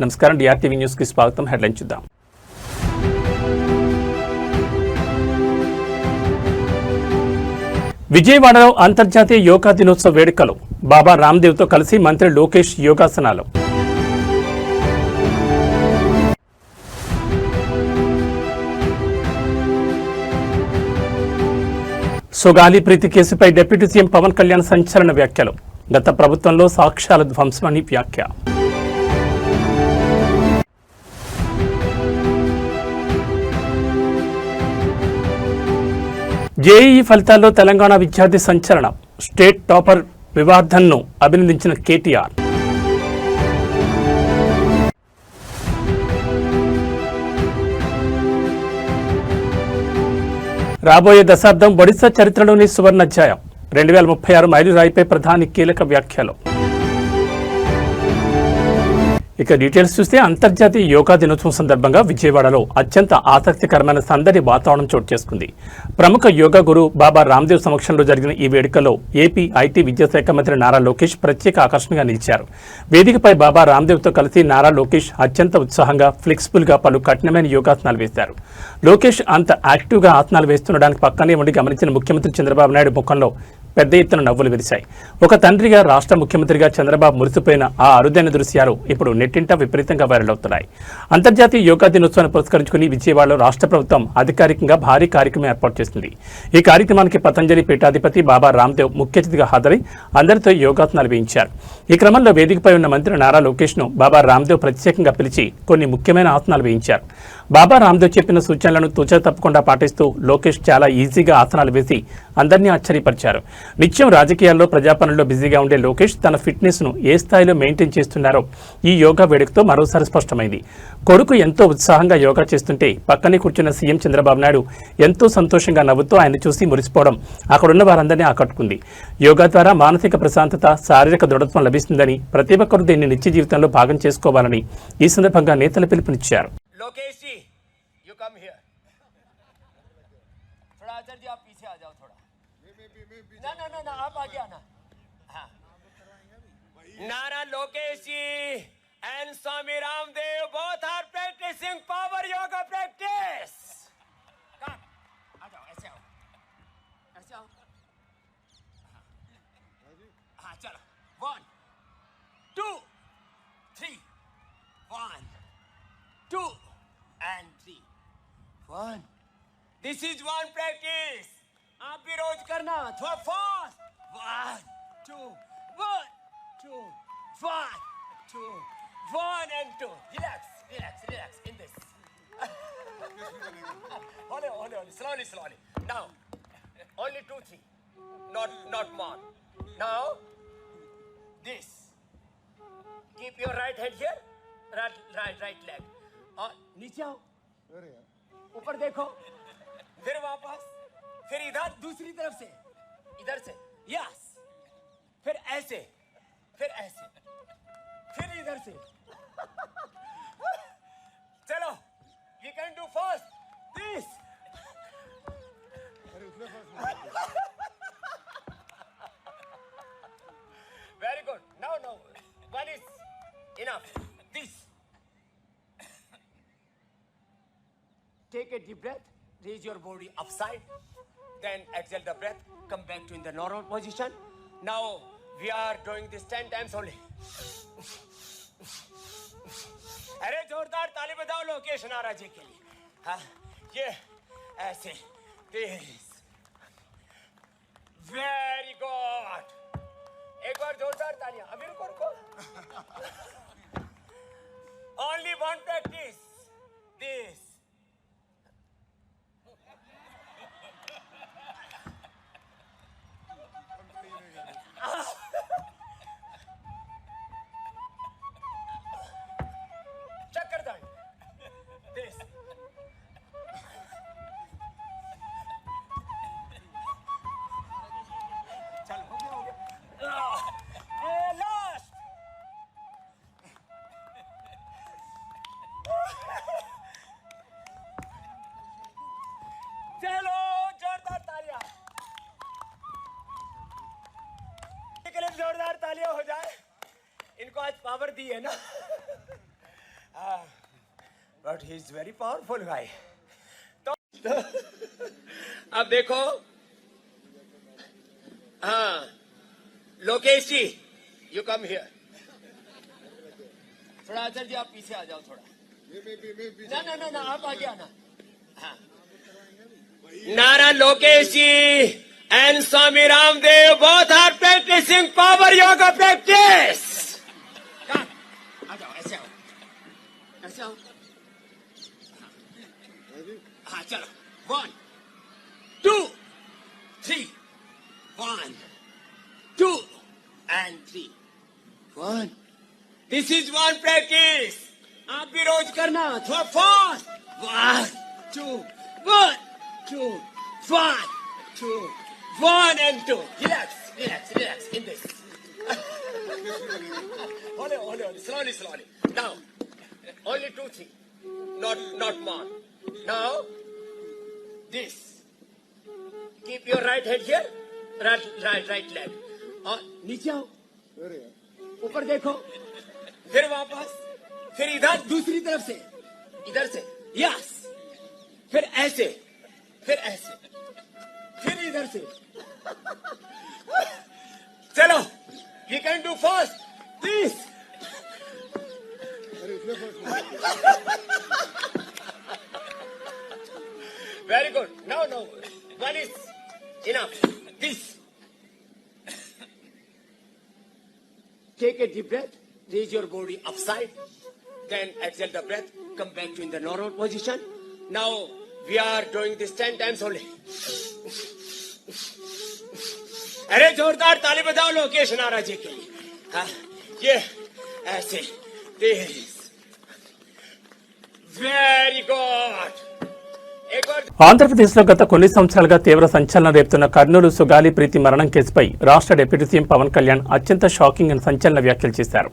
నమస్కారం, డిఆర్టీవీ న్యూస్ కి స్వాగతం. హెడ్లైన్ చూద్దాం. విజయవాడలో అంతర్జాతీయ యోగా దినోత్సవ వేడుకలు. బాబా రామ్దేవ్తో కలిసి మంత్రి లోకేష్ యోగాసనాలు. సుగాలి ప్రీతి కేసుపై డిప్యూటీ సీఎం పవన్ కళ్యాణ్ సంచలన వ్యాఖ్యలు. గత ప్రభుత్వంలో సాక్ష్యాల ధ్వంసమని వ్యాఖ్య. జేఈఈ ఫలితాల్లో తెలంగాణ విద్యార్థి సంచలనం. స్టేట్ టాపర్ వివార్ధన్ను అభినందించిన కేటీఆర్. రాబోయే దశాబ్దం ఒడిశా చరిత్రలోని సువర్ణాధ్యాయం. 2036 మైలురాయిపై ప్రధాని కీలక వ్యాఖ్యలు. ఇక డీటెయిల్స్ చూస్తే అంతర్జాతీయ యోగా దినోత్సవం సందర్భంగా విజయవాడలో అత్యంత ఆసక్తికరమైన సందడి వాతావరణం చోటు చేసుకుంది. ప్రముఖ యోగా గురు బాబా రామ్దేవ్ సమక్షంలో జరిగిన ఈ వేడుకలో ఏపీ ఐటీ విద్యాశాఖ మంత్రి నారా లోకేష్ ప్రత్యేక ఆకర్షణగా నిలిచారు. వేదికపై బాబా రామ్దేవ్తో కలిసి నారా లోకేష్ అత్యంత ఉత్సాహంగా ఫ్లెక్సిబుల్గా పలు కఠినమైన యోగాసనాలు వేశారు. లోకేష్ అంత యాక్టివ్గా ఆసనాలు వేస్తుండడానికి పక్కనే ఉండి గమనించిన ముఖ్యమంత్రి చంద్రబాబు నాయుడు ముఖంలో పెద్ద ఎత్తున నవ్వులు విరిశాయి. ఒక తండ్రిగా రాష్ట్ర ముఖ్యమంత్రిగా చంద్రబాబు మురిసిపోయిన ఆ అరుదైన దృశ్యాలు ఇప్పుడు నెట్టింట విపరీతంగా వైరల్ అవుతున్నాయి. అంతర్జాతీయ యోగా దినోత్సవాన్ని పురస్కరించుకుని విజయవాడలో రాష్ట్ర ప్రభుత్వం అధికారికంగా భారీ కార్యక్రమం ఏర్పాటు చేసింది. ఈ కార్యక్రమానికి పతంజలి పీఠాధిపతి బాబా రామ్దేవ్ ముఖ్య అతిథిగా హాజరై అందరితో యోగాసనాలు వేయించారు. ఈ క్రమంలో వేదికపై ఉన్న మంత్రి నారా లోకేష్ను బాబా రామ్దేవ్ ప్రత్యేకంగా పిలిచి కొన్ని ముఖ్యమైన ఆసనాలు వేయించారు. బాబా రామ్దేవ్ చెప్పిన సూచనలను తూచా తప్పకుండా పాటిస్తూ లోకేష్ చాలా ఈజీగా ఆసనాలు వేసి అందరినీ ఆశ్చర్యపరిచారు. నిత్యం రాజకీయాల్లో ప్రజాపనుల్లో బిజీగా ఉండే లోకేష్ తన ఫిట్నెస్ ను ఏ స్థాయిలో మెయింటైన్ చేస్తున్నారో ఈ యోగా వేడుకతో మరోసారి స్పష్టమైంది. కొడుకు ఎంతో ఉత్సాహంగా యోగా చేస్తుంటే పక్కనే కూర్చున్న సీఎం చంద్రబాబు నాయుడు ఎంతో సంతోషంగా నవ్వుతూ ఆయన చూసి మురిసిపోవడం అక్కడున్న వారందరినీ ఆకట్టుకుంది. యోగా ద్వారా మానసిక ప్రశాంతత, శారీరక దృఢత్వం లభిస్తుందని, ప్రతి ఒక్కరూ దీన్ని నిత్య జీవితంలో భాగం చేసుకోవాలని ఈ సందర్భంగా నేతలు పిలుపునిచ్చారు. लोकेश जी, you come here. थोड़ा अजर जी आप पीछे आ जाओ थोड़ा. ना आप आगे आना. हाँ. नारा लोकेश जी and Swami Ramdev both are practicing power yoga practice. Come. आ जाओ ऐसे आओ. ऐसे आओ. हाँ चलो. 1 2 3 1 2 and 3 1. This is one practice. आप भी रोज करना. थोड़ा fast. 1 2 1 2 1 2 1 and 2. Relax in this. Hold on. Slowly. Now only 2 3. Not more. Now this. Keep your right hand here. Right leg. और नीचे आओ, ऊपर देखो, फिर वापस, फिर इधर दूसरी तरफ से, इधर से, यस, फिर ऐसे, फिर इधर से. चलो, you can do first this. Very good. Now, one is enough. This. Take a deep breath, raise your body upside, then exhale the breath, come back to in the normal position. Now we are doing this 10 times only. अरे जोरदार ताली बजाओ लोकेश नारा जी के लिए. हाँ, ये ऐसे, this, very good. एक बार जोरदार तालियां. अभी रुको. Only one practice. This. चक्करदान. This. चलो हो गया. Last. चलो जोरदार तालियां. जोरदार तालियां हो जाए. इनको आज पावर दी है ना. but he's very powerful guy. अब देखो, हाँ, लोकेश जी, you come here. थोड़ा आचार्य जी आप पीछे आ जाओ थोड़ा. ना आप आगे आना. हाँ. Nara Lokesh ji and Swami Ramdev both are practicing power yoga practice. Come, आ जाओ ऐसे आओ. हाँ चलो. 1, 2, 3. 1, 2 and 3. 1. This is one practice. आप भी रोज करना. थोड़ा fast. 1, 2, 1, 2, 1, 2, 1 and 2. Relax in this. Only. Slowly. Now, only 2, 3. Not more. Now, this. Keep your right hand here. Right leg. और नीचे आओ. ऊपर देखो. फिर वापस. फिर इधर दूसरी तरफ से. इधर से. Yes. फिर ऐसे. फिर इधर से. चलो, we can do fast. Please. Very good. No. One is enough. This. Take a deep breath. Raise your body upside. Then exhale the breath. Come back to in the normal position. Now we are doing this 10 times only. अरे जोरदार ताली बजाओ लोकेश नारा जी के लिए. हाँ, ये ऐसे. This. Very good. एक बार ఆంధ్రప్రదేశ్లో గత కొన్ని సంవత్సరాలుగా తీవ్ర సంచలనం రేపుతున్న కర్నూలు సుగాలి ప్రీతి మరణం కేసుపై రాష్ట్ర డిప్యూటీ సీఎం పవన్ కళ్యాణ్ అత్యంత షాకింగ్ అండ్ సంచలన వ్యాఖ్యలు చేశారు.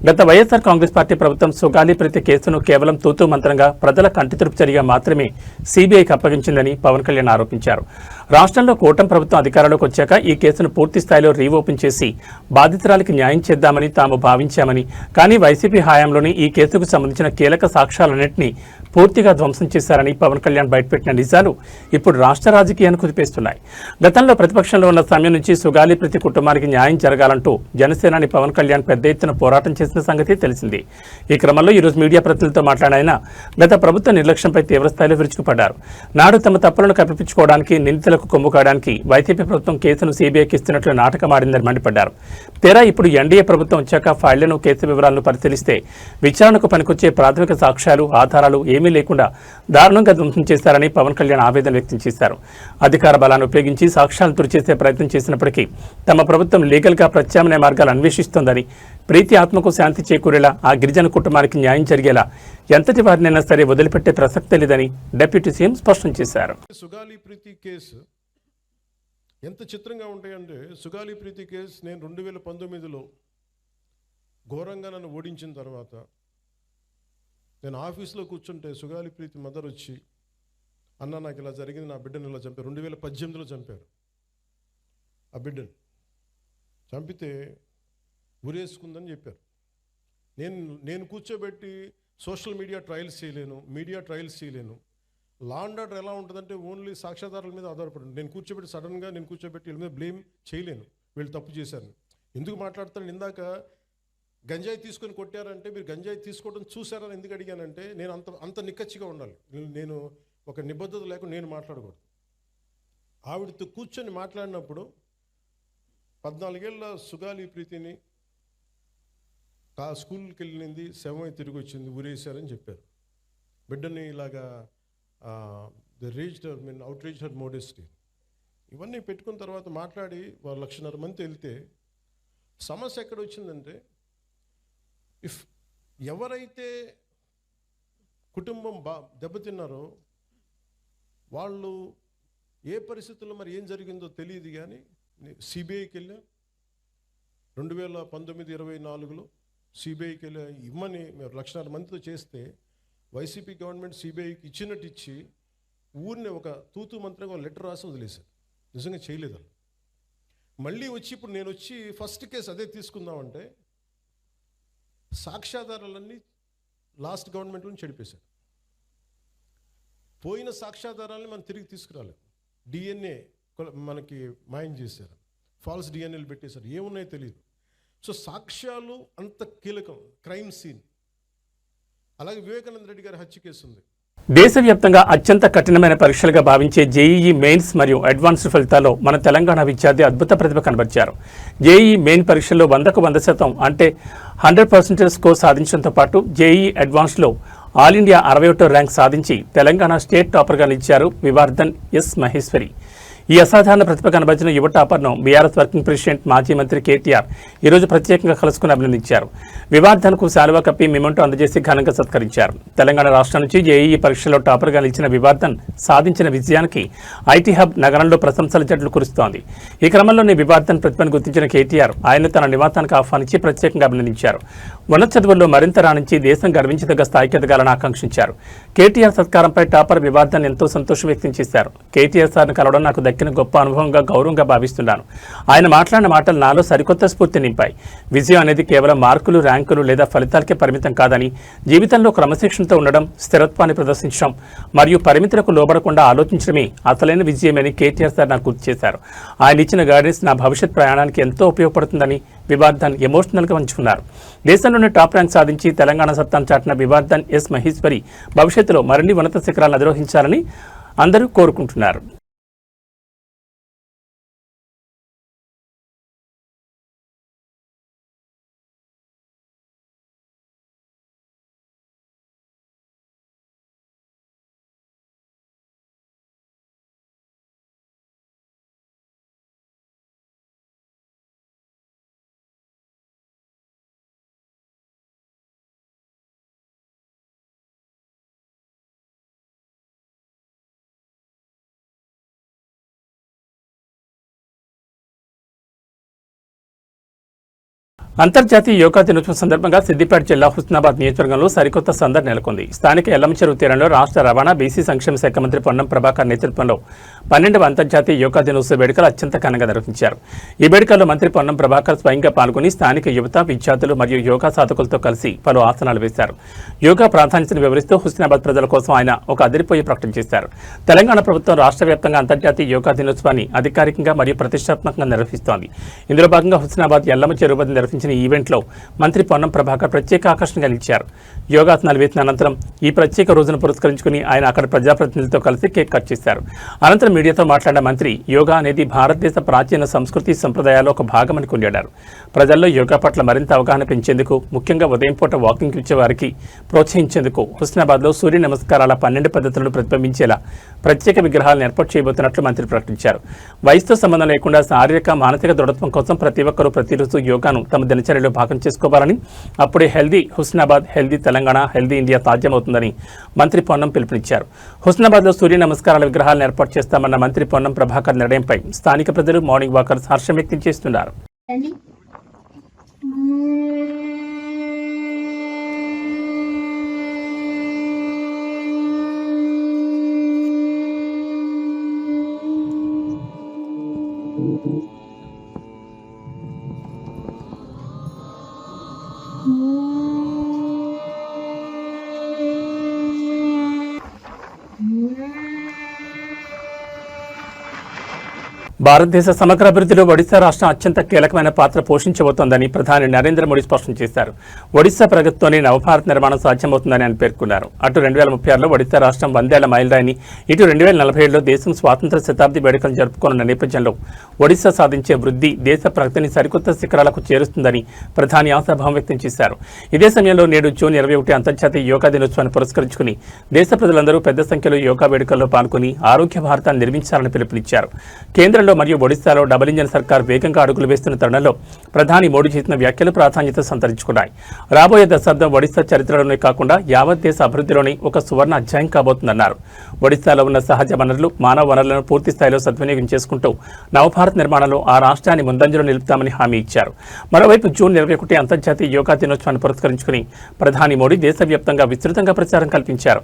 గత వైఎస్ఆర్ కాంగ్రెస్ పార్టీ ప్రభుత్వం సుగాలి ప్రీతి కేసును కేవలం తూతూ మంత్రంగా ప్రజల కంటితుడుపు చర్యగా మాత్రమే సీబీఐకి అప్పగించిందని పవన్ కళ్యాణ్ ఆరోపించారు. రాష్ట్రంలో కూటమి ప్రభుత్వం అధికారంలోకి వచ్చాక ఈ కేసును పూర్తి స్థాయిలో రీఓపెన్ చేసి బాధితురాలికి న్యాయం చేద్దామని తాము భావించామని, కానీ వైసీపీ హయాంలోని ఈ కేసుకు సంబంధించిన కీలక సాక్ష్యాలన్నింటినీ పూర్తిగా ధ్వంసం చేశారని పవన్ కళ్యాణ్ బయటపెట్టిన నిజాలు ఇప్పుడు రాష్ట్ర రాజకీయాన్ని కుదిపేస్తున్నాయి. గతంలో ప్రతిపక్షంలో ఉన్న సమయం నుంచి సుగాలి ప్రతి కుటుంబానికి న్యాయం జరగాలంటూ జనసేనాని పవన్ కళ్యాణ్ పెద్ద ఎత్తున పోరాటం చేసిన సంగతి తెలిసింది. ఈ క్రమంలో ఈరోజు మీడియా ప్రతినిధులతో మాట్లాడిన ఆయన గత ప్రభుత్వ నిర్లక్ష్యంపై తీవ్రస్థాయిలో విరుచుకుపడ్డారు. నాడు తమ తప్పులను కప్పిపుచ్చుకోవడానికి, నిందితులకు కొమ్ము కాయడానికి వైసీపీ ప్రభుత్వం కేసును సీబీఐకి ఇస్తున్నట్లు నాటకమాడిందని మండిపడ్డారు. తీరా ఇప్పుడు ఎన్డీఏ ప్రభుత్వం వచ్చాక ఫైళ్లను, కేసు వివరాలను పరిశీలిస్తే విచారణకు పనికొచ్చే ప్రాథమిక సాక్ష్యాలు, ఆధారాలు ఏమీ లేకుండా దారుణంగా ధ్వంసం చేశారని పవన్ కళ్యాణ్ ఆవేదన వ్యక్తం చేశారు. అధికార బలాన్ని ఉపయోగించి సాక్ష్యాలను తుడిచేసే ప్రయత్నం చేసినప్పటికీ తమ ప్రభుత్వం లీగల్గా ప్రత్యామ్నాయ మార్గాలు అన్వేషిస్తోందని, ప్రీతి ఆత్మకు శాంతి చేకూరేలా, ఆ గిరిజన కుటుంబానికి న్యాయం జరిగేలా ఎంతటి వారినైనా సరే వదిలిపెట్టే ప్రసక్తే లేదని డిప్యూటీ సీఎం స్పష్టం చేశారు. సుగాలి ప్రీతి కేసు ఎంత చిత్రంగా ఉంటాయంటే, సుగాలి ప్రీతి కేసు నేను 2019లో ఘోరంగా నన్ను ఓడించిన తర్వాత నేను ఆఫీస్లో కూర్చుంటే సుగాలి ప్రీతి మదర్ వచ్చి, అన్న నాకు ఇలా జరిగింది, నా బిడ్డను ఇలా చంపారు. 2018లో చంపారు. ఆ బిడ్డను చంపితే ఉరేసుకుందని చెప్పారు. నేను కూర్చోబెట్టి సోషల్ మీడియా ట్రయల్స్ చేయలేను. లా అండ్ ఆర్డర్ ఎలా ఉంటుందంటే ఓన్లీ సాక్ష్యాధారాల మీద ఆధారపడి నేను కూర్చోబెట్టి సడన్గా వీళ్ళ మీద బ్లేమ్ చేయలేను. వీళ్ళు తప్పు చేశారు. ఎందుకు మాట్లాడతాను? ఇందాక గంజాయి తీసుకొని కొట్టారంటే మీరు గంజాయి తీసుకోవడం చూసారని ఎందుకు అడిగానంటే, నేను అంత నిక్కచ్చిగా ఉండాలి. నేను ఒక నిబద్ధత లేకుండా నేను మాట్లాడకూడదు. ఆవిడతో కూర్చొని మాట్లాడినప్పుడు 14 ఏళ్ళ సుగాలి ప్రీతిని స్కూల్కి వెళ్ళింది, శవమై తిరిగి వచ్చింది, ఊరేశారని చెప్పారు. బిడ్డని ఇలాగా అవుట్రీచ్డ్ హర్ మోడెస్టీ ఇవన్నీ పెట్టుకున్న తర్వాత మాట్లాడి వాళ్ళు 1,50,000 మంది వెళ్తే సమస్య ఎక్కడ వచ్చిందంటే, ఎవరైతే కుటుంబం దెబ్బతిన్నారో వాళ్ళు ఏ పరిస్థితుల్లో మరి ఏం జరిగిందో తెలియదు. కానీ సిబిఐకి వెళ్ళా 2019-24లో సిబిఐకి వెళ్ళా ఇమ్మని మేము 1,00,000 మందితో చేస్తే వైసీపీ గవర్నమెంట్ సిబిఐకి ఇచ్చినట్టు ఇచ్చి ఊరిని ఒక తూతూ మంత్రంగా లెటర్ రాసి వదిలేశారు. నిజంగా చేయలేదు. మళ్ళీ వచ్చి ఇప్పుడు నేను వచ్చి ఫస్ట్ కేసు అదే తీసుకుందామంటే సాక్ష్యాధారాలన్నీ లాస్ట్ గవర్నమెంట్ నుంచి చెడిపేశారు. పోయిన సాక్ష్యాధారాలని మనం తిరిగి తీసుకురాలేదు. డిఎన్ఏ మనకి మాయం చేశారు, ఫాల్స్ డిఎన్ఏలు పెట్టేశారు, ఏమున్నాయో తెలియదు. సో సాక్ష్యాలు అంత కీలకం. Crime scene. అలాగే వివేకానంద రెడ్డి గారి హత్య కేసు ఉంది. దేశవ్యాప్తంగా అత్యంత కఠినమైన పరీక్షలుగా భావించే జేఈఈ మెయిన్స్ మరియు అడ్వాన్స్డ్ ఫలితాల్లో మన తెలంగాణ విద్యార్థి అద్భుత ప్రతిభ కనబరిచారు. జేఈఈ మెయిన్ పరీక్షల్లో 100కు 100% అంటే 100% స్కోర్ సాధించడంతో పాటు జేఈఈ అడ్వాన్స్డ్లో ఆల్ ఇండియా 61వ ర్యాంక్ సాధించి తెలంగాణ స్టేట్ టాపర్గా నిలిచారు వివార్ధన్ ఎస్ మహేశ్వరి. ఈ అసాధారణ ప్రతిభ కనబరిచిన యువ టాపర్ను బీఆర్ఎస్ వర్కింగ్ ప్రెసిడెంట్ మాజీ మంత్రి కేటీఆర్ ఈరోజు ప్రత్యేకంగా కలుసుకుని అభినందించారు. వివార్ధన్కు శాలువా కప్పి మెమెంటో అందజేసి ఘనంగా సత్కరించారు. తెలంగాణ రాష్ట్రం నుంచి జేఈఈ పరీక్షలో టాపర్గా నిలిచిన వివార్ధన్ సాధించిన విజయానికి ఐటీ హబ్ నగరంలో ప్రశంసల జట్లు కురుస్తోంది. ఈ క్రమంలోనే వివార్ధన్ ప్రతిభను గుర్తించిన కేటీఆర్ ఆయన తన నివాసానికి ఆహ్వానించి ప్రత్యేకంగా అభినందించారు. ఉన్నత చదువుల్లో మరింత రాణించి దేశం గర్వించదగ్గ స్థాయికి ఎదగాలని ఆకాంక్షించారు. కేటీఆర్ సత్కారంపై టాపర్ వివార్ధన్ ఎంతో సంతోషం వ్యక్తం చేశారు. కేటీఆర్ సార్ను కలవడం నాకు దక్కిన గొప్ప అనుభవంగా గౌరవంగా భావిస్తున్నాను. ఆయన మాట్లాడిన మాటలు నాలో సరికొత్త స్ఫూర్తి నింపాయి. విజయం అనేది కేవలం మార్కులు, ర్యాంకులు లేదా ఫలితాలకే పరిమితం కాదని, జీవితంలో క్రమశిక్షణతో ఉండడం, స్థిరత్వాన్ని ప్రదర్శించడం మరియు పరిమితులకు లోబడకుండా ఆలోచించడమే అసలైన విజయమని కేటీఆర్ సార్ నాకు గుర్తు చేశారు. ఆయన ఇచ్చిన గైడెన్స్ నా భవిష్యత్ ప్రయాణానికి ఎంతో ఉపయోగపడుతుందని వివార్ధన్ ఎమోషనల్గా పంచుకున్నారు. దేశంలోనే టాప్ ర్యాంక్ సాధించి తెలంగాణ సత్తాను చాటిన వివార్ధన్ ఎస్ మహేశ్వరి భవిష్యత్తులో మరిన్ని ఉన్నత శిఖరాలను అధిరోహించాలని అందరూ కోరుకుంటున్నారు. అంతర్జాతీయ యోగా దినోత్సవం సందర్భంగా సిద్దిపేట జిల్లా హుస్నాబాద్ నియోజకవర్గంలో సరికొత్త సందడి నెలకొంది. స్థానిక ఎల్లమ్మ చెరువు తీరంలో రాష్ట్ర రవాణా, బీసీ సంక్షేమ శాఖ మంత్రి పొన్నం ప్రభాకర్ నేతృత్వంలో 12వ అంతర్జాతీయ యోగా దినోత్సవ వేడుకలు అత్యంత ఘనంగా నిర్వహించారు. ఈ వేడుకల్లో మంత్రి పొన్నం ప్రభాకర్ స్వయంగా పాల్గొని స్థానిక యువత, విద్యార్థులు మరియు యోగా సాధకులతో కలిసి పలు ఆసనాలు వేశారు. యోగా ప్రాధాన్యతను వివరిస్తూ హుస్నాబాద్ ప్రజల కోసం ఆయన ఒక అదిరిపోయే ప్రకటన చేశారు. తెలంగాణ ప్రభుత్వం రాష్ట్ర వ్యాప్తంగా అంతర్జాతీయ యోగా దినోత్సవాన్ని అధికారికంగా మరియు ప్రతిష్టాత్మకంగా నిర్వహిస్తోంది. ఇందులో భాగంగా హుస్నాబాద్ ఎల్లమ్మ చెరువు వద్ద నిర్వహించిన ఈ ఈవెంట్లో మంత్రి పొన్నం ప్రభాకర్ ప్రత్యేక ఆకర్షణగా నిలిచారు. యోగాసనాలు వేసిన అనంతరం ఈ ప్రత్యేక రోజును పురస్కరించుకుని ఆయన అక్కడ ప్రజాప్రతినిధులతో కలిసి కేక్ కట్ చేశారు. అనంతరం మీడియాతో మాట్లాడిన మంత్రి యోగా అనేది భారతదేశ ప్రాచీన సంస్కృతి సంప్రదాయాల్లో ఒక భాగమని కొనియాడారు. ప్రజల్లో యోగా పట్ల మరింత అవగాహన పెంచేందుకు, ముఖ్యంగా ఉదయం పూట వాకింగ్ ఇచ్చే వారికి ప్రోత్సహించేందుకు హుస్నాబాద్లో సూర్య నమస్కారాల 12 పద్ధతులను ప్రతిబింబించేలా ప్రత్యేక విగ్రహాలను ఏర్పాటు చేయబోతున్నట్లు మంత్రి ప్రకటించారు. వయసుతో సంబంధం లేకుండా శారీరక, మానసిక దృఢత్వం కోసం ప్రతి ఒక్కరూ ప్రతిరోజు యోగాను తమ దినచర్యలో భాగం చేసుకోవాలని, అప్పుడే healthy Husnabad, healthy Telangana, healthy India సాధ్యమవుతుందని మంత్రి పొన్నం పిలుపునిచ్చారు. హుస్నాబాద్లో సూర్య నమస్కారాల విగ్రహాలను ఏర్పాటు చేస్తామన్న మంత్రి పొన్నం ప్రభాకర్ నిర్ణయంపై స్థానిక ప్రజలు, మార్నింగ్ వాకర్స్ హర్షం వ్యక్తం చేస్తున్నారు. భారతదేశ సమగ్ర అభివృద్ధిలో ఒడిశా రాష్ట్రం అత్యంత కీలకమైన పాత్ర పోషించబోతోందని ప్రధాని నరేంద్ర మోడీ స్పష్టం చేశారు. ఒడిశా ప్రగతితోనే నవభారత్ నిర్మాణం సాధ్యమవుతుందని ఆయన పేర్కొన్నారు. అటు 2036లో ఒడిశా రాష్ట్రం 100 ఏళ్ల మైలురాయిని, ఇటు 2047లో దేశం స్వాతంత్ర్య శతాబ్ది వేడుకలు జరుపుకోనున్న నేపథ్యంలో ఒడిశా సాధించే వృద్ధి దేశ ప్రగతిని సరికొత్త శిఖరాలకు చేరుస్తుందని ప్రధాని ఆశాభావం వ్యక్తం చేశారు. ఇదే సమయంలో నేడు జూన్ 21 అంతర్జాతీయ యోగా దినోత్సవాన్ని పురస్కరించుకుని దేశ ప్రజలందరూ పెద్ద సంఖ్యలో యోగా వేడుకల్లో పాల్గొని ఆరోగ్య భారతాన్ని నిర్మించాలని పిలుపునిచ్చారు. కేంద్రంలో మరియు ఒడిశాలో డబుల్ ఇంజన్ సర్కార్ వేగంగా అడుగులు వేస్తున్న తరుణంలో ప్రధాని మోడీ చేసిన వ్యాఖ్యలు ప్రాధాన్యత సంతరించుకున్నాయి. రాబోయే దశాబ్దం ఒడిశా చరిత్రలోనే కాకుండా యావత్ దేశ అభివృద్ధిలోని ఒక సువర్ణ అధ్యాయం కాబోతుందన్నారు. ఒడిశాలో ఉన్న సహజ వనరులు, మానవ వనరులను పూర్తి స్థాయిలో సద్వినియోగం చేసుకుంటూ నవభారత్ నిర్మాణంలో ఆ రాష్ట్రాన్ని ముందంజలో నిలుపుతామని హామీ ఇచ్చారు. మరోవైపు జూన్ 21 అంతర్జాతీయ యోగా దినోత్సవాన్ని పురస్కరించుకుని ప్రధాని మోడీ దేశవ్యాప్తంగా విస్తృతంగా ప్రచారం కల్పించారు.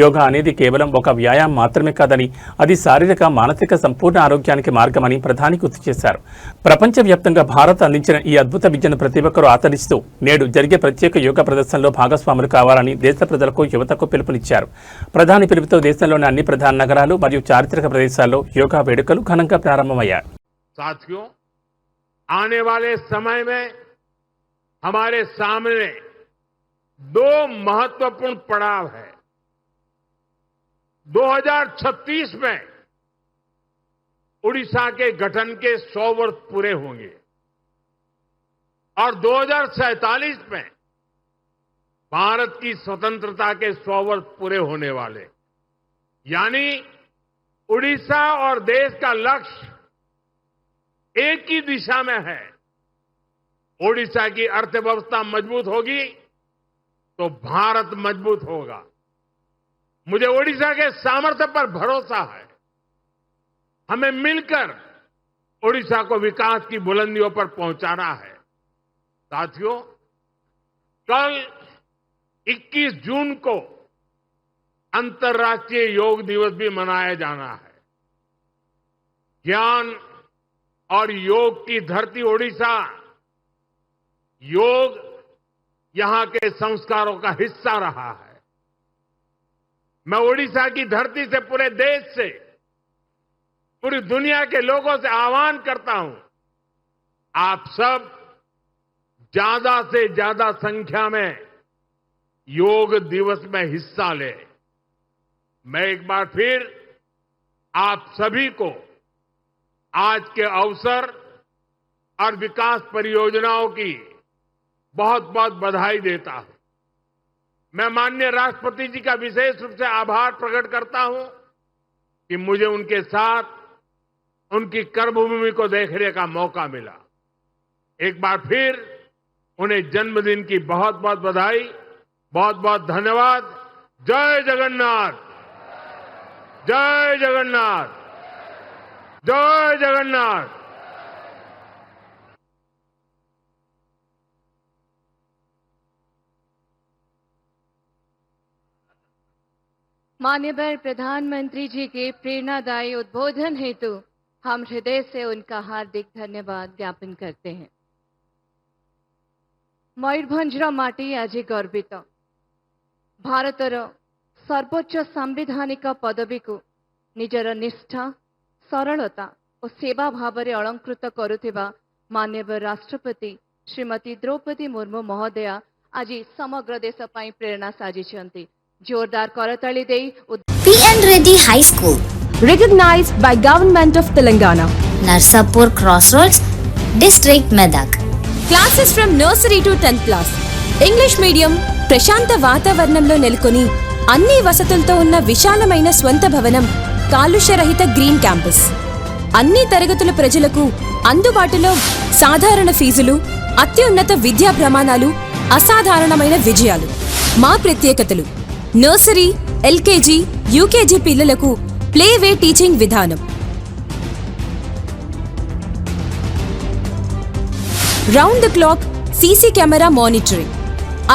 యోగా అనేది కేవలం ఒక వ్యాయామం మాత్రమే కాదని, అది శారీరక, మానసిక సంపూర్ణ ఆరోగ్యానికి మార్గమని ప్రధాని గుర్తు చేశారు. ప్రపంచవ్యాప్తంగా భారత్ అందించిన ఈ అద్భుత విద్యను ప్రతి ఒక్కరూ ఆదరిస్తూ నేడు జరిగే ప్రత్యేక యోగా ప్రదర్శనలో భాగస్వాములు కావాలని దేశ ప్రజలకు యువతకు పిలుపునిచ్చారు. ప్రధాని పిలుపుతో దేశంలోని అన్ని ప్రధాన నగరాలు మరియు చారిత్రక ప్రదేశాల్లో యోగా వేడుకలు ఘనంగా ప్రారంభమయ్యాయి. साथियों, आने वाले समय में हमारे सामने दो महत्वपूर्ण पड़ाव है. 2036 में उड़ीसा के गठन के 100 वर्ष पूरे होंगे और 2047 में भारत की स्वतंत्रता के 100 वर्ष पूरे होने वाले. यानी उड़ीसा और देश का लक्ष्य एक ही दिशा में है. ओडिशा की अर्थव्यवस्था मजबूत होगी तो भारत मजबूत होगा. मुझे ओडिशा के सामर्थ्य पर भरोसा है. हमें मिलकर ओडिशा को विकास की बुलंदियों पर पहुंचाना है. साथियों, कल 21 जून को अंतर्राष्ट्रीय योग दिवस भी मनाया जाना है. ज्ञान और योग की धरती ओडिशा, योग यहां के संस्कारों का हिस्सा रहा है. मैं ओडिशा की धरती से पूरे देश से, पूरी दुनिया के लोगों से आह्वान करता हूं, आप सब ज्यादा से ज्यादा संख्या में योग दिवस में हिस्सा लें. मैं एक बार फिर आप सभी को आज के अवसर और विकास परियोजनाओं की बहुत बहुत बधाई देता हूं. मैं माननीय राष्ट्रपति जी का विशेष रूप से आभार प्रकट करता हूं कि मुझे उनके साथ उनकी कर्मभूमि को देखने का मौका मिला. एक बार फिर उन्हें जन्मदिन की बहुत बहुत बधाई, बहुत बहुत धन्यवाद. जय जगन्नाथ, जय जगन्नाथ, जय जगन्नाथ. माननीय प्रधानमंत्री जी के प्रेरणादायी उद्बोधन हेतु हम हृदय से उनका हार्दिक धन्यवाद ज्ञापन करते हैं. मयूरभंजर माटी आज गर्वित. भारतर सर्वोच्च सांविधानिक पदवी को निजर निष्ठा, सरलता और सेवा भाव में अलंकृत करुथिबा माननीय राष्ट्रपति श्रीमती द्रौपदी मुर्मू महोदया आज समग्र देश पई प्रेरणा साजिछंती. जोरदार करताली दे. P.N. Reddy High School, recognized by Government of Telangana. Narsapur Crossroads, District Medak. Classes from nursery to 10th class. English medium, ప్రశాంత వాతావరణంలో నెలకొని అన్ని వసతులతో ఉన్న విశాలమైన స్వంత భవనం, కాలుష్యరహిత గ్రీన్ క్యాంపస్. అన్ని తరగతుల ప్రజలకు అందుబాటులో సాధారణ ఫీజులు, అత్యున్నత విద్యా ప్రమాణాలు, అసాధారణమైన విజయాలు. మా ప్రత్యేకతలు: నర్సరీ, ఎల్కేజీ, యూకేజీ పిల్లలకు ప్లేవే టీచింగ్ విధానం, round the clock CC camera monitoring,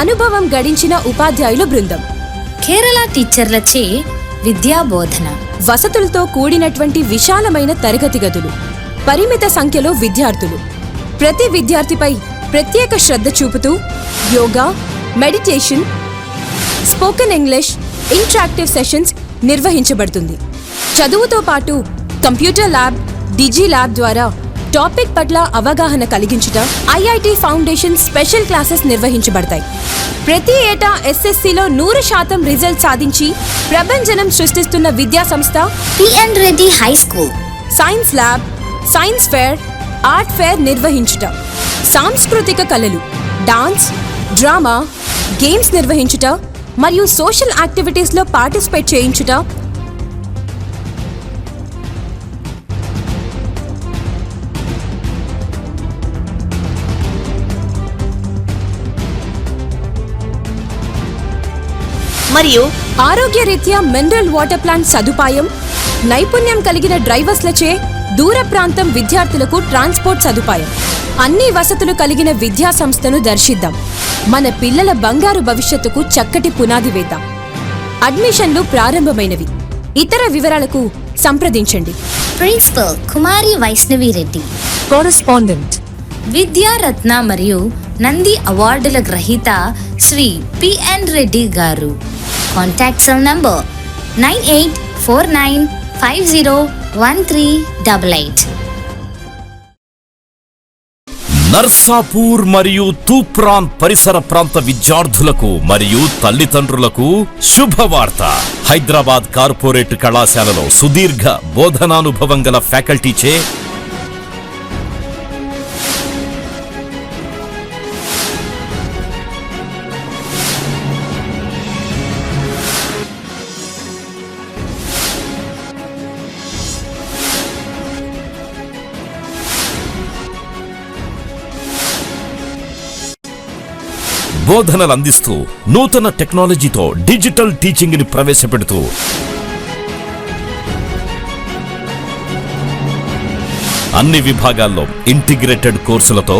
అనుభవం గడించిన ఉపాధ్యాయుల బృందం, కేరళ టీచర్లచే విద్యా బోధన, వసతులతో కూడినటువంటి విశాలమైన తరగతి గదులు, పరిమిత సంఖ్యలో విద్యార్థులు. ప్రతి విద్యార్థిపై ప్రత్యేక శ్రద్ధ చూపుతూ yoga, meditation, spoken English, interactive sessions నిర్వహించబడుతుంది. చదువుతో పాటు కంప్యూటర్ ల్యాబ్, డిజి ల్యాబ్ ద్వారా టాపిక్ పట్ల అవగాహన కలిగించుట, ఐఐటి ఫౌండేషన్ స్పెషల్ క్లాసెస్ నిర్వహించబడతాయి. ప్రతి ఏటా ఎస్ఎస్సిలో 100% రిజల్ట్ సాధించి ప్రభంజనం సృష్టిస్తున్న విద్యా సంస్థ P.N. Reddy High School. Science lab, science fair, art fair నిర్వహించుట, సాంస్కృతిక కళలు, డాన్స్, డ్రామా, గేమ్స్ నిర్వహించుట మరియు సోషల్ యాక్టివిటీస్లో పార్టిసిపేట్ చేయించుట, మరియు ఆరోగ్యరీత్యా మినరల్ వాటర్ ప్లాంట్ సదుపాయం, నైపుణ్యం కలిగిన డ్రైవర్స్లచే దూర ప్రాంతం విద్యార్థులకు ట్రాన్స్పోర్ట్ సదుపాయం, అన్ని వసతులు కలిగిన విద్యా సంస్థను దర్శిద్దాం. మన పిల్లల బంగారు భవిష్యత్తుకు చక్కటి పునాది వేద్దాం. అడ్మిషన్లు ప్రారంభమైనవి. ఇతర వివరాలకు సంప్రదించండి. ప్రిన్సిపల్ కుమారి వైష్ణవి రెడ్డి, కరెస్పాండెంట్ విద్యారత్న మరియు నంది అవార్డుల గ్రహీత శ్రీ పిఎన్ రెడ్డి గారు. Contact cell number 9849501388. నర్సాపూర్ మరియు తూప్రాన్ పరిసర ప్రాంత విద్యార్థులకు మరియు తల్లిదండ్రులకు శుభవార్త. హైదరాబాద్ కార్పొరేట్ కళాశాలలో సుదీర్ఘ బోధనానుభవం గల ఫ్యాకల్టీచే బోధనలు అందిస్తూ నూతన టెక్నాలజీతో డిజిటల్ టీచింగ్ ని ప్రవేశపెడుతూ అన్ని విభాగాల్లో ఇంటిగ్రేటెడ్ కోర్సులతో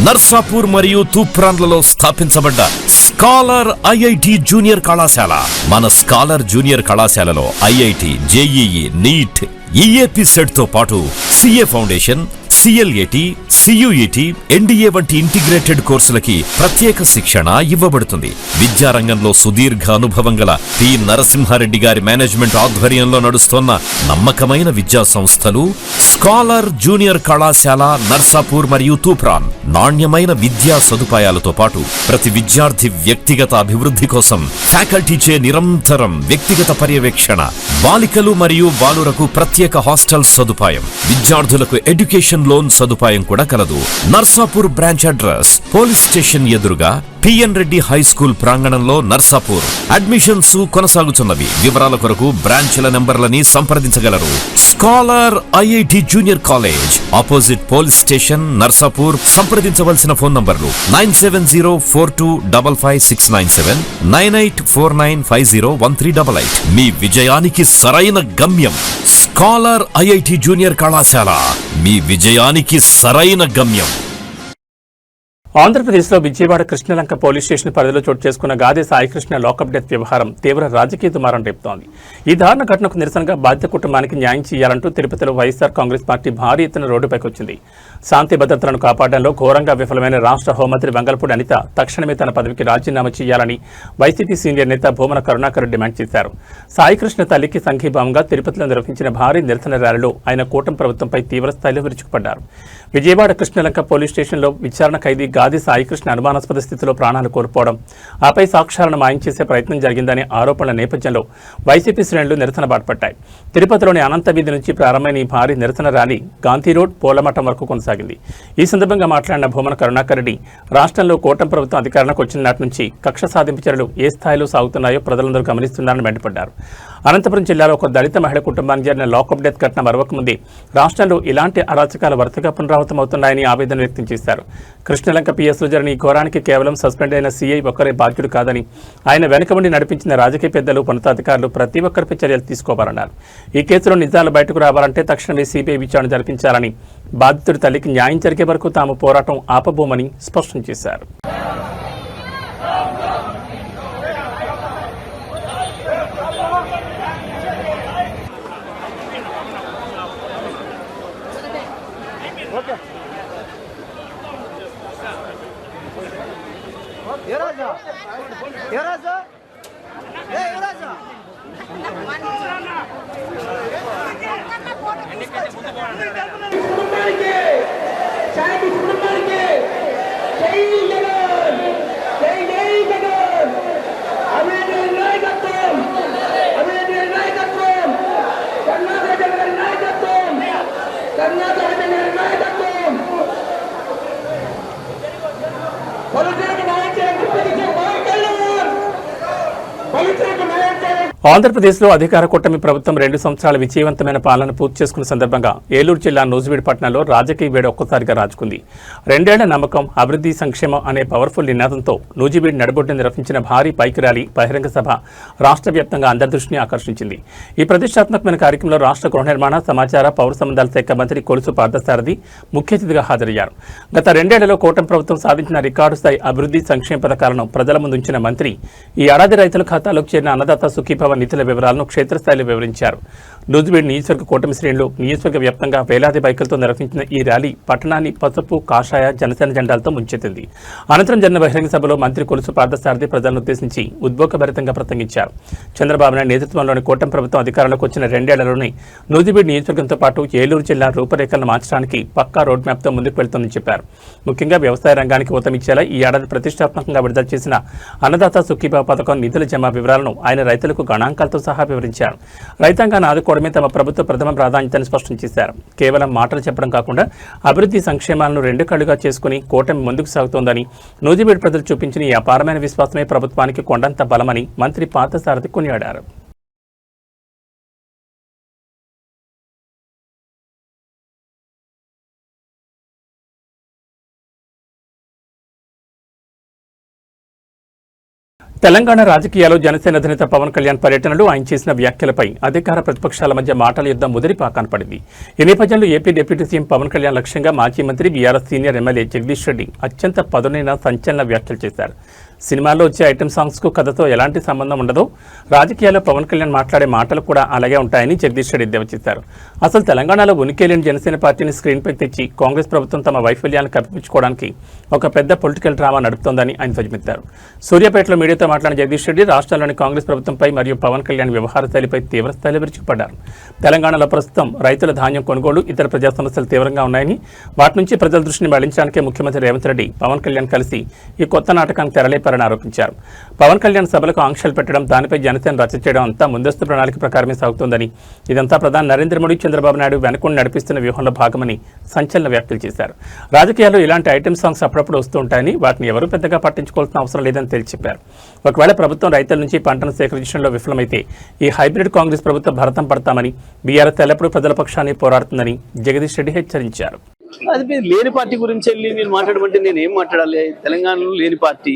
నర్సాపూర్ మరియు తూప్రాన్లలో స్థాపించబడ్డ స్కాలర్ ఐఐటి జూనియర్ కళాశాల. మన స్కాలర్ జూనియర్ కళాశాలలో IIT, JEE, NEET, EAPCET తో పాటు CA foundation, CLAT, CUET, NDA వంటి ఇంటిగ్రేటెడ్ కోర్సులకి ప్రత్యేక శిక్షణ ఇవ్వబడుతుంది. విద్యారంగంలో సుదీర్ఘ అనుభవం గల పి నరసింహారెడ్డి గారి మేనేజ్మెంట్ ఆధ్వర్యంలో నడుస్తున్న నమ్మకమైన విద్యా సంస్థలు స్కాలర్ జూనియర్ కళాశాల నర్సాపూర్ మరియు తూప్రాన్. నాణ్యమైన విద్యా సదుపాయాలతో పాటు ప్రతి విద్యార్థి వ్యక్తిగత అభివృద్ధి కోసం ఫ్యాకల్టీచే నిరంతరం వ్యక్తిగత పర్యవేక్షణ, బాలికలు మరియు బాలురకు ప్రత్యేక హాస్టల్ సదుపాయం, విద్యార్థులకు ఎడ్యుకేషన్ లోన్ సదుపాయం కూడా కలదు. Narsapur branch address police station ఎదురుగా పిఎన్ రెడ్డి హై స్కూల్ ప్రాంగణంలో నర్సాపూర్. అడ్మిషన్స్ కొనసాగుతున్నవి. వివరాల కొరకు బ్రాంచ్ల నెంబర్లని సంప్రదించగలరు. Scholar IIT junior college opposite police station Narsapur. సంప్రదించవలసిన ఫోన్ నంబర్లు 9704255697, 9849501388. మీ విజయానికి సరైన గమ్యం స్కాలర్ ఐఐటి జూనియర్ కళాశాల. మీ విజయానికి సరైన గమ్యం. ఆంధ్రప్రదేశ్లో విజయవాడ కృష్ణలంక పోలీస్ స్టేషన్ పరిధిలో చోటు చేసుకున్న గాదే సాయికృష్ణ లాకప్ డెత్ వ్యవహారం తీవ్ర రాజకీయ దుమారం రేపుతోంది. ఈ దారుణ ఘటనకు నిరసనగా బాధిత కుటుంబానికి న్యాయం చేయాలంటూ తిరుపతిలో వైఎస్ఆర్ కాంగ్రెస్ పార్టీ భారీ ఎత్తున రోడ్డుపైకి వచ్చింది. శాంతి భద్రతలను కాపాడడంలో ఘోరంగా విఫలమైన రాష్ట్ర హోంమంత్రి వెంగళపూడి అనిత తక్షణమే తన పదవికి రాజీనామా చేయాలని వైసీపీ సీనియర్ నేత భూమన కరుణాకర్ డిమాండ్ చేశారు. సాయికృష్ణ తల్లికి సంఘీభావంగా తిరుపతిలో నిర్వహించిన భారీ నిరసన ర్యాలీలో ఆయన కూటమి ప్రభుత్వంపై తీవ్రస్థాయిలో విరుచుకుపడ్డారు. విజయవాడ కృష్ణలంక పోలీస్ స్టేషన్లో విచారణ ఖైదీ గాది సాయికృష్ణ అనుమానాస్పద స్థితిలో ప్రాణాలు కోల్పోవడం, ఆపై సాక్ష్యాలను మాయం చేసే ప్రయత్నం జరిగిందనే ఆరోపణల నేపథ్యంలో వైసీపీ శ్రేణులు నిరసన బాటపట్టాయి. తిరుపతిలోని అనంత వీధి నుంచి ప్రారంభమైన ఈ భారీ నిరసన ర్యాలీ గాంధీ రోడ్, పోలమఠం వరకు కొనసాగింది. ఈ సందర్భంగా మాట్లాడిన భూమన కరుణాకర్ రెడ్డి, రాష్ట్రంలో కూటమి ప్రభుత్వం అధికారంలోకి వచ్చిన నాటి నుంచి కక్ష సాధింపు చర్యలు ఏ స్థాయిలో సాగుతున్నాయో ప్రజలందరూ గమనిస్తున్నారని మండిపడ్డారు. అనంతపురం జిల్లాలో ఒక దళిత మహిళ కుటుంబానికి జరిగిన లాకప్ డెత్ ఘటన మరొక ముందే రాష్ట్రంలో ఇలాంటి అరాచకాలు వరుసగా పునరావృతమవుతున్నాయని ఆవేదన వ్యక్తం చేశారు. కృష్ణలంక పిఎస్లో జరిగిన ఈ ఘోరానికి కేవలం సస్పెండ్ అయిన సీఐ ఒక్కరే బాధ్యుడు కాదని, ఆయన వెనుక ఉండి నడిపించిన రాజకీయ పెద్దలు, ఉన్నతాధికారులు ప్రతి ఒక్కరిపై చర్యలు తీసుకోవాలన్నారు. ఈ కేసులో నిజాలు బయటకు రావాలంటే తక్షణమే సిబిఐ విచారణ జరిపించాలని, బాధితుడి తల్లికి న్యాయం జరిగే వరకు తాము పోరాటం ఆపబోమని స్పష్టం చేశారు. ఆంధ్రప్రదేశ్లో అధికార కూటమి ప్రభుత్వం 2 సంవత్సరాల విజయవంతమైన పాలన పూర్తి చేసుకున్న సందర్భంగా ఏలూరు జిల్లా నూజివీడు పట్టణంలో రాజకీయ వేడి ఒక్కసారిగా రాజుకుంది. 2 ఏళ్ల నమ్మకం, అభివృద్ధి, సంక్షేమం అనే పవర్ఫుల్ నినాదంతో నూజివీడు నడిబొడ్డున నిర్వహించిన భారీ బైక్ ర్యాలీ, బహిరంగ సభ రాష్ట్ర వ్యాప్తంగా అందరి దృష్టిని ఆకర్షించింది. ఈ ప్రతిష్టాత్మకమైన కార్యక్రమంలో రాష్ట్ర గృహ నిర్మాణ, సమాచార, పౌర సంబంధాల శాఖ మంత్రి కొలుసు పార్థసారథి ముఖ్య అతిథిగా హాజరయ్యారు. గత 2 ఏళ్లలో కూటమి ప్రభుత్వం సాధించిన రికార్డు స్థాయి అభివృద్ధి, సంక్షేమ పథకాలను ప్రజల ముందుంచిన మంత్రి ఈ ఏడాది రైతుల ఖాతాలోకి చేరిన అన్నదాత సుఖీభవ సంఘీభావ నిధుల వివరాలను క్షేత్రస్థాయిలో వివరించారు. నూజివీడు నియోజకవర్గ కూటమి శ్రేణులు నియోజకవర్గ వ్యాప్తంగా వేలాది బైకులతో నిర్వహించిన ఈ ర్యాలీ పట్టణాన్ని పసుపు, కాషాయ, జనసేన జెండాలతో ముంచెత్తింది. అనంతరం జరిగిన బహిరంగ సభలో మంత్రి కొలుసు పార్థసారథి ప్రజలను ఉద్దేశించి ఉద్బోధభరితంగా ప్రసంగించారు. చంద్రబాబు నాయుడు నేతృత్వంలోని కూటమి ప్రభుత్వం అధికారంలోకి వచ్చిన 2 ఏళ్లలోనే నూజివీడు నియోజకవర్గంతో పాటు ఏలూరు జిల్లా రూపురేఖలను మార్చడానికి పక్కా రోడ్ మ్యాప్తో ముందుకు వెళ్తోందని చెప్పారు. ముఖ్యంగా వ్యవసాయ రంగానికి ఊతమిచ్చేలా ఈ ఏడాది ప్రతిష్టాత్మకంగా విడుదల చేసిన అన్నదాత సుఖీభావ పథకం నిధుల జమ వివరాలను ఆయన రైతులకు గణాంకాలతో సహా వివరించారు. రైతాంగాన్ని ఆదుకోవడమే తమ ప్రభుత్వ ప్రథమ ప్రాధాన్యతని స్పష్టం చేశారు. కేవలం మాటలు చెప్పడం కాకుండా అభివృద్ధి సంక్షేమాలను 2 కళ్లుగా చేసుకుని కూటమి ముందుకు సాగుతోందని, నూజివీడు ప్రజలు చూపించిన ఈ అపారమైన విశ్వాసమే ప్రభుత్వానికి కొండంత బలమని మంత్రి పార్థసారథి కొనియాడారు. తెలంగాణ రాజకీయాల్లో జనసేన అధినేత పవన్ కళ్యాణ్ పర్యటనలు, ఆయన చేసిన వ్యాఖ్యలపై అధికార ప్రతిపక్షాల మధ్య మాటల యుద్ధం ముదిరిపాకాన పడింది. ఈ నేపథ్యంలో AP deputy CM Pawan Kalyan లక్ష్యంగా మాజీ మంత్రి BRS senior MLA Jagadish Reddy అత్యంత పదునైన సంచలన వ్యాఖ్యలు చేశారు. సినిమాల్లో వచ్చే ఐటెం సాంగ్స్కు కథతో ఎలాంటి సంబంధం ఉండదో, రాజకీయాల్లో పవన్ కళ్యాణ్ మాట్లాడే మాటలు కూడా అలాగే ఉంటాయని జగదీష్ రెడ్డి ఎద్దేవా చేశారు. అసలు తెలంగాణలో ఉనికి లేని జనసేన పార్టీని స్క్రీన్పై తెచ్చి కాంగ్రెస్ ప్రభుత్వం తమ వైఫల్యాలను కప్పిపుచ్చుకోవడానికి ఒక పెద్ద పొలిటికల్ డ్రామా నడుపుతోందని ఆయన ధ్వజమెత్తారు. సూర్యాపేటలో మీడియాతో మాట్లాడిన జగదీష్ రెడ్డి రాష్ట్రంలోని కాంగ్రెస్ ప్రభుత్వంపై మరియు పవన్ కళ్యాణ్ వ్యవహార శైలిపై తీవ్రస్థాయిలో విరుచుకుపడ్డారు. తెలంగాణలో ప్రస్తుతం రైతుల ధాన్యం కొనుగోలు, ఇతర ప్రజా సమస్యలు తీవ్రంగా ఉన్నాయని, వాటి నుంచి ప్రజల దృష్టిని మళ్లించడానికే ముఖ్యమంత్రి రేవంత్ రెడ్డి పవన్ కళ్యాణ్ కలిసి ఈ కొత్త నాటకాన్ని తెరలేపారని ఆరోపించారు. పవన్ కళ్యాణ్ సభలకు ఆంక్షలు పెట్టడం, దానిపై జనసేన రచ్చ చేయడం అంతా ముందస్తు ప్రణాళిక ప్రకారమే సాగుతోందని, ఇదంతా ప్రధాని నరేంద్ర మోడీ, చంద్రబాబు నాయుడు వెనుకొని నడిపిస్తున్న వ్యూహంలో భాగమని సంచలన వ్యాఖ్యలు చేశారు. రాజకీయాల్లో ఇలాంటి ఐటెం సాంగ్స్ అప్పుడప్పుడు వస్తూ ఉంటాయని, వాటిని ఎవరూ పెద్దగా పట్టించుకోవాల్సిన అవసరం లేదని తేల్చి చెప్పారు. ఒకవేళ ప్రభుత్వం రైతుల నుంచి పంటను సేకరించడంలో విఫలమైతే ఈ హైబ్రిడ్ కాంగ్రెస్ ప్రభుత్వం భరతం పడతామని, బీఆర్ఎస్ ఎల్లప్పుడూ ప్రజల పక్షాన్ని పోరాడుతుందని జగదీష్ రెడ్డి హెచ్చరించారు. అది లేని పార్టీ గురించి వెళ్ళి మీరు మాట్లాడమంటే నేను ఏం మాట్లాడాలి? తెలంగాణలో లేని పార్టీ,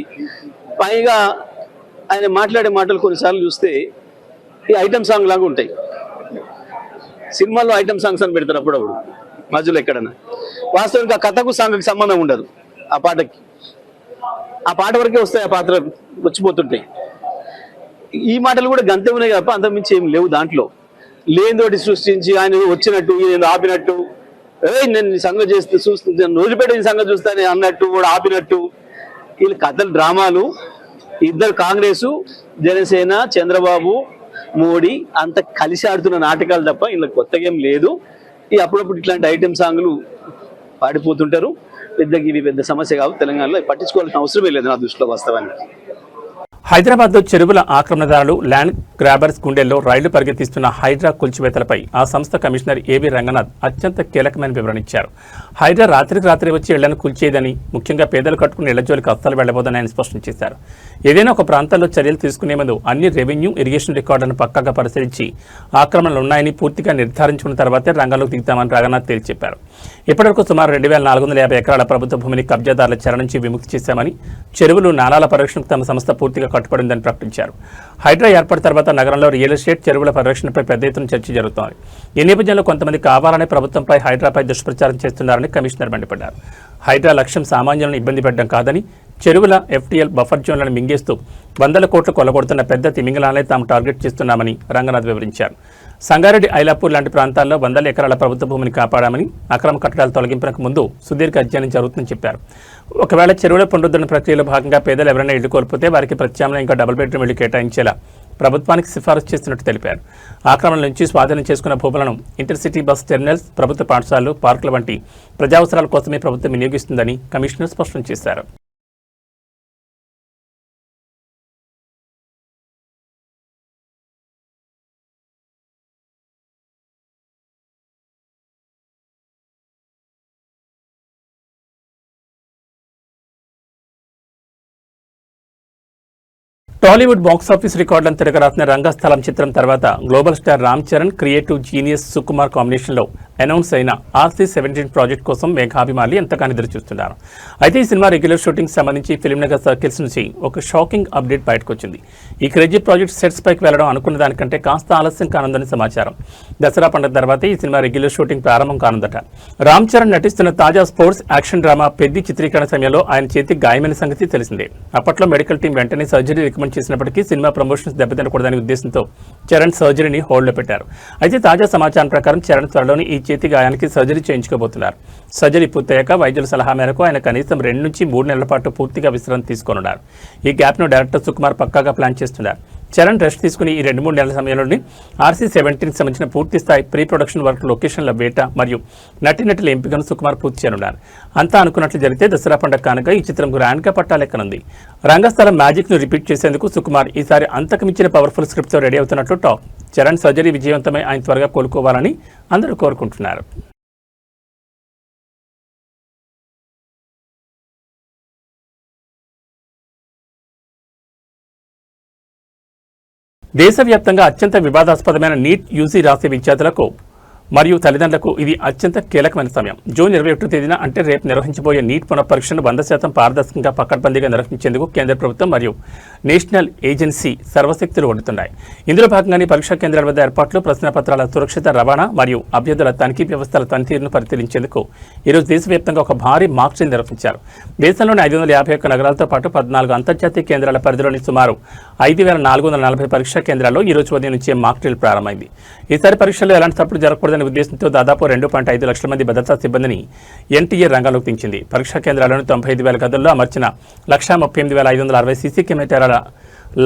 పైగా ఆయన మాట్లాడే మాటలు కొన్నిసార్లు చూస్తే ఈ ఐటమ్ సాంగ్ లాగా ఉంటాయి. సినిమాల్లో ఐటమ్ సాంగ్స్ అని పెడతారు అప్పుడప్పుడు మధ్యలో ఎక్కడన్నా. వాస్తవానికి ఆ కథకు సాంగ్కి సంబంధం ఉండదు. ఆ పాటకి ఆ పాట వరకే వస్తాయి, ఆ పాత్ర వచ్చిపోతుంటాయి. ఈ మాటలు కూడా గంతే ఉన్నాయి తప్ప అంతకుమించి ఏం లేవు. దాంట్లో లేనితోటి సృష్టించి ఆయన వచ్చినట్టు, నేను ఆపినట్టు, నేను సంగతి చేస్తే చూస్తాను, రోజుపేట సంగతి చూస్తాను అన్నట్టు కూడా ఆపినట్టు, వీళ్ళు కథలు, డ్రామాలు. ఇద్దరు కాంగ్రెసు, జనసేన, చంద్రబాబు, మోడీ అంత కలిసి ఆడుతున్న నాటకాలు తప్ప ఇలా కొత్తగా ఏం లేదు. ఈ అప్పుడప్పుడు ఇట్లాంటి ఐటెం సాంగ్లు పాడిపోతుంటారు. ఇవి పెద్ద సమస్య కాదు. తెలంగాణలో పట్టించుకోవాల్సిన అవసరమే లేదు నా దృష్టిలో వాస్తవానికి. హైదరాబాద్లో చెరువుల ఆక్రమణదారులు, ల్యాండ్ గ్రాబర్స్ గుండెల్లో రైళ్లు పరిగెత్తిస్తున్న హైడ్రా కూల్చివేతలపై ఆ సంస్థ కమిషనర్ ఏవి రంగనాథ్ అత్యంత కీలకమైన వివరణ ఇచ్చారు. హైడ్రా రాత్రికి రాత్రి వచ్చి ఇళ్లను కూల్చేదని, ముఖ్యంగా పేదలు కట్టుకుని ఇళ్ల జోలికి అస్సలు వెళ్లబోదని ఆయన స్పష్టం చేశారు. ఏదైనా ఒక ప్రాంతాల్లో చర్యలు తీసుకునే ముందు అన్ని రెవెన్యూ, ఇరిగేషన్ రికార్డులను పక్కాగా పరిశీలించి ఆక్రమణలు ఉన్నాయని పూర్తిగా నిర్ధారించుకున్న తర్వాతే రంగంలోకి దిగుతామని రంగనాథ్ తేల్చి చెప్పారు. ఇప్పటివరకు సుమారు 2450 ఎకరాల ప్రభుత్వ భూమిని కబ్జాదారుల చెర నుంచి విముక్తి చేశామని, చెరువులు, నాలాల పరిరక్షణకు తమ సంస్థ పూర్తిగా కట్టుబడిందని ప్రకటించారు. హైడ్రా ఏర్పడిన తర్వాత నగరంలో రియల్ ఎస్టేట్, చెరువుల పరిరక్షణపై పెద్ద ఎత్తున చర్చ జరుగుతోంది. ఈ నేపథ్యంలో కొంతమంది కావాలనే ప్రభుత్వంపై, హైడ్రాపై దుష్ప్రచారం చేస్తున్నారని కమిషనర్ మండిపడ్డారు. హైడ్రా లక్ష్యం సామాన్యులను ఇబ్బంది పెట్టడం కాదని, చెరువుల ఎఫ్టీఎల్ బఫర్ జోన్లను మింగేస్తూ 100 కోట్లు కొల్లగొడుతున్న పెద్ద తిమింగలాలనే తాము టార్గెట్ చేస్తున్నామని రంగనాథ్ వివరించారు. సంగారెడ్డి, ఐలాపూర్ లాంటి ప్రాంతాల్లో 100 ఎకరాల ప్రభుత్వ భూమిని కాపాడామని, అక్రమ కట్టడాల తొలగింపునకు ముందు సుదీర్ఘ అధ్యయనం జరుగుతుందని చెప్పారు. ఒకవేళ చెరువుల పునరుద్ధరణ ప్రక్రియలో భాగంగా పేదలు ఎవరైనా ఇళ్లు కోల్పోతే వారికి ప్రత్యామ్నాయంగా డబుల్ బెడ్రూమ్ ఇళ్లు కేటాయించేలా ప్రభుత్వానికి సిఫారసు చేస్తున్నట్టు తెలిపారు. ఆక్రమణల నుంచి స్వాధీనం చేసుకున్న భూములను ఇంటర్సిటీ బస్ టెర్మినల్స్, ప్రభుత్వ పాఠశాలలు, పార్కుల వంటి ప్రజావసరాల కోసమే ప్రభుత్వం వినియోగిస్తుందని కమిషనర్ స్పష్టం చేశారు. టాలీవుడ్ బాక్సాఫీస్ రికార్డులను తిరగరాసిన రంగస్థలం చిత్రం తర్వాత global star Ram Charan, creative genius Sukumar కాంబినేషన్లో అనౌన్స్ అయిన RC-17 ప్రాజెక్ట్ కోసం మేఘాభిమానులు ఎంతగానో ఎదురుచూస్తున్నారు. అయితే ఈ సినిమా రెగ్యులర్ షూటింగ్ సంబంధించి ఫిల్మ్ నగర్ సర్కిల్స్ నుంచి ఒక షాకింగ్ అప్డేట్ బయటకు వచ్చింది. ఈ క్రేజీ ప్రాజెక్ట్ సెట్స్ పైకి వెళ్లడం అనుకున్న దానికంటే కాస్త ఆలస్యం కానుందని సమాచారం. దసరా పండుగ తర్వాత ఈ సినిమా రెగ్యులర్ షూటింగ్ ప్రారంభం కానుందట. రామ్ చరణ్ నటిస్తున్న తాజా స్పోర్ట్స్ యాక్షన్ డ్రామా పెద్ది చిత్రీకరణ సమయంలో ఆయన చేతికి గాయమైన సంగతి తెలిసిందే. అప్పట్లో మెడికల్ టీం వెంటనే సర్జరీ రికమెండ్ చేసినప్పటికీ సినిమా ప్రమోషన్స్ దెబ్బతినకూడదనే ఉద్దేశంతో చరణ్ సర్జరీని హోల్డ్లో పెట్టారు. అయితే తాజా సమాచారం ప్రకారం చరణ్ త్వరలోని ఈ చేతి గాయానికి సర్జరీ చేయించుకోబోతున్నారు. సర్జరీ పూర్తయ్యాక వైద్యుల సలహా మేరకు ఆయన కనీసం 2 నుంచి 3 నెలల పాటు పూర్తిగా విశ్రాంతి తీసుకోనున్నారు. ఈ గ్యాప్ను డైరెక్టర్ సుకుమార్ పక్కాగా ప్లాన్ చేస్తున్నారు. చరణ్ రెస్ట్ తీసుకుని ఈ 2-3 నెలల సమయంలోని RC-17కి సంబంధించిన పూర్తి స్థాయి ప్రీ ప్రొడక్షన్ వర్క్, లొకేషన్ల వేట మరియు నటీనటుల ఎంపికను సుకుమార్ పూర్తి చేయనున్నారు. అంతా అనుకున్నట్లు జరిగితే దసరా పండుగ కానుక ఈ చిత్రం గ్రాండ్గా పట్టాలెక్కనుంది. రంగస్థలం మ్యాజిక్ను రిపీట్ చేసేందుకు సుకుమార్ ఈసారి అంతకుమించిన పవర్ఫుల్ స్క్రిప్ట్తో రెడీ అవుతున్నట్లు టాక్. చరణ్ సర్జరీ విజయవంతమై ఆయన త్వరగా కోలుకోవాలని అందరూ కోరుకుంటున్నారు. దేశవ్యాప్తంగా అత్యంత వివాదాస్పదమైన నీట్ యూజీ రాసే విద్యార్థులకు మరియు తల్లిదండ్రులకు ఇది అత్యంత కీలకమైన సమయం. జూన్ 21వ తేదీన అంటే రేపు నిర్వహించబోయే నీట్ పునఃపరీక్షను 100% పారదర్శకంగా పకడ్బందీగా నిర్వహించేందుకు కేంద్ర ప్రభుత్వం మరియు నేషనల్ ఏజెన్సీ సర్వశక్తులు ఒడ్డుతున్నాయి. ఇందులో భాగంగానే పరీక్షా కేంద్రాల వద్ద ఏర్పాట్లు, ప్రశ్నపత్రాల సురక్షిత రవాణా మరియు అభ్యర్థుల తనిఖీ వ్యవస్థల పనితీరును పరిశీలించేందుకు ఈరోజు దేశవ్యాప్తంగా ఒక భారీ మాక్ డ్రిల్ నిర్వహించారు. దేశంలోని 551 నగరాలతో పాటు 14 అంతర్జాతీయ కేంద్రాల పరిధిలోని సుమారు 5,440 పరీక్షా కేంద్రాల్లో ఈ రోజు ఉదయం నుంచే మాక్ డ్రిల్ ప్రారంభమైంది. ఈసారి పరీక్షల్లో ఎలాంటి తప్పులు జరగకూడదని ఉద్దేశంతో దాదాపు 2.5 లక్షల మంది భద్రతా సిబ్బందిని ఎన్టీఏ రంగంలోకి దించింది. పరీక్షా కేంద్రాలను 95,000 గదుల్లో అమర్చిన 138,560 సీసీ కెమెరాల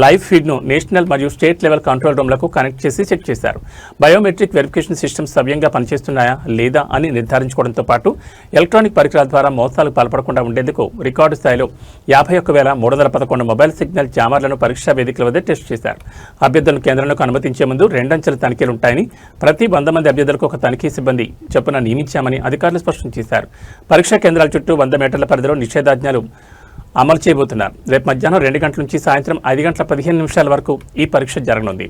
లైవ్ ఫీడ్ను నేషనల్ మరియు స్టేట్ లెవెల్ కంట్రోల్ రూమ్లకు కనెక్ట్ చేసి చెక్ చేశారు. బయోమెట్రిక్ వెరిఫికేషన్ సిస్టమ్స్ సవ్యంగా పనిచేస్తున్నాయా లేదా అని నిర్ధారించుకోవడంతో పాటు ఎలక్ట్రానిక్ పరికరాల ద్వారా మోసాలకు పాల్పడకుండా ఉండేందుకు రికార్డు స్థాయిలో 51,311 మొబైల్ సిగ్నల్ జామర్లను పరీక్షా వేదికల వద్ద టెస్ట్ చేశారు. అభ్యర్థులను కేంద్రంలోకి అనుమతించే ముందు 2 అంచెల తనిఖీలు ఉంటాయని, ప్రతి 100 మంది అభ్యర్థులకు ఒక తనిఖీ సిబ్బంది చొప్పున నియమించామని అధికారులు స్పష్టం చేశారు. పరీక్షా కేంద్రాల చుట్టూ 100 మీటర్ల పరిధిలో నిషేధాజ్ఞలు అమలు చేయబోతున్నారు. రేపు మధ్యాహ్నం 2 గంటల నుంచి సాయంత్రం 5:15 వరకు ఈ పరీక్ష జరగనుంది.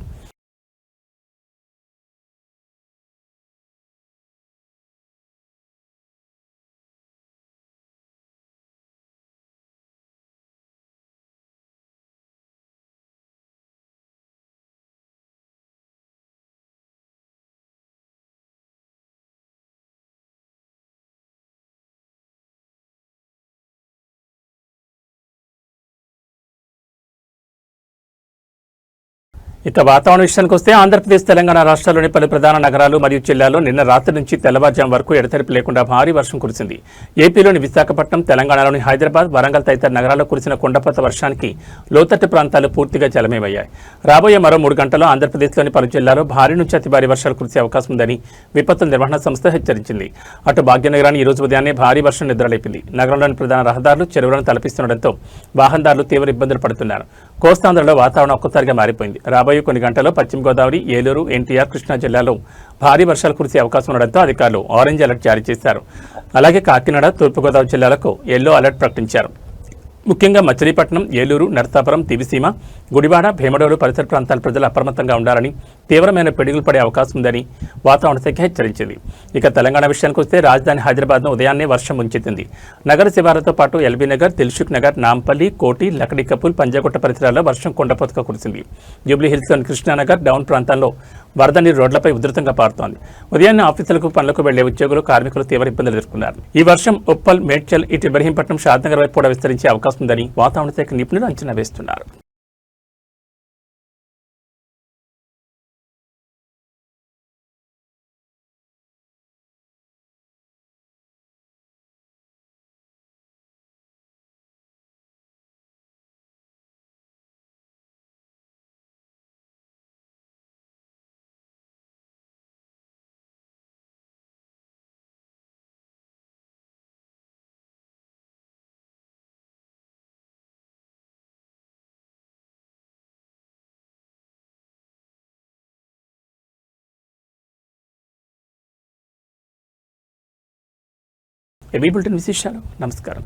ఇక వాతావరణ విషయానికి వస్తే ఆంధ్రప్రదేశ్, తెలంగాణ రాష్ట్రాల్లోని పలు ప్రధాన నగరాలు మరియు జిల్లాల్లో నిన్న రాత్రి నుంచి తెల్లవారుజాము వరకు ఎడతెరిపి లేకుండా భారీ వర్షం కురిసింది. ఏపీలోని విశాఖపట్నం, తెలంగాణలోని హైదరాబాద్, వరంగల్ తదితర నగరాల్లో కురిసిన కుండపోత వర్షానికి లోతట్టు ప్రాంతాలు పూర్తిగా జలమయమయ్యాయి. రాబోయే మరో 3 గంటల్లో ఆంధ్రప్రదేశ్లోని పలు జిల్లాల్లో భారీ నుంచి అతి భారీ వర్షాలు కురిసే అవకాశం ఉందని విపత్తుల నిర్వహణ సంస్థ హెచ్చరించింది. అటు భాగ్యనగరాన్ని ఈ రోజు ఉదయాన్నే భారీ వర్షం నిద్రలేపింది. నగరంలోని ప్రధాన రహదారులు, చెరువులను తలపిస్తుండటంతో వాహనదారులు తీవ్ర ఇబ్బందులు పడుతున్నారు. కోస్తాంధ్రలో వాతావరణం ఒక్కసారిగా మారిపోయింది. రాబోయే కొన్ని గంటల్లో పశ్చిమ గోదావరి, ఏలూరు, ఎన్టీఆర్, కృష్ణా జిల్లాలో భారీ వర్షాలు కురిసే అవకాశం ఉండడంతో అధికారులు ఆరెంజ్ అలర్ట్ జారీ చేశారు. అలాగే కాకినాడ, తూర్పుగోదావరి జిల్లాలకు ఎల్లో అలర్ట్ ప్రకటించారు. ముఖ్యంగా మచిలీపట్నం, ఏలూరు, నరసాపురం, దివిసీమ, గుడివాడ, భీమడోలు పరిసర ప్రాంతాల ప్రజలు అప్రమత్తంగా ఉండాలని, తీవ్రమైన పిడుగులు పడే అవకాశం ఉందని వాతావరణ శాఖ హెచ్చరించింది. ఇక తెలంగాణ విషయానికి వస్తే రాజధాని హైదరాబాద్ను ఉదయాన్నే వర్షం ముంచెత్తింది. నగర శివారుతో పాటు ఎల్బీ నగర్, దిల్సుఖ్ నగర్, నాంపల్లి, కోటి, లకడికపూల్, పంజాగుట్ట పరిసరాల్లో వర్షం కుండపోతగా కురిసింది. జూబ్లీ హిల్స్లోని కృష్ణానగర్, డౌన్ ప్రాంతాల్లో వరద నీరు రోడ్లపై ఉధృతంగా పారుతోంది. ఉదయాన్నే ఆఫీసులకు, పనులకు వెళ్లే ఉద్యోగులు, కార్మికులు తీవ్ర ఇబ్బందులు ఎదుర్కొన్నారు. ఈ వర్షం ఉప్పల్, మేడ్చల్, ఇటు ఇబ్రహీంపట్నం, షాద్నగర్ వైపు కూడా విస్తరించే అవకాశం ఉందని వాతావరణ శాఖ నిపుణులు అంచనా వేస్తున్నారు. ఏబీ బులెటిన్ విశేషాలు. నమస్కారం.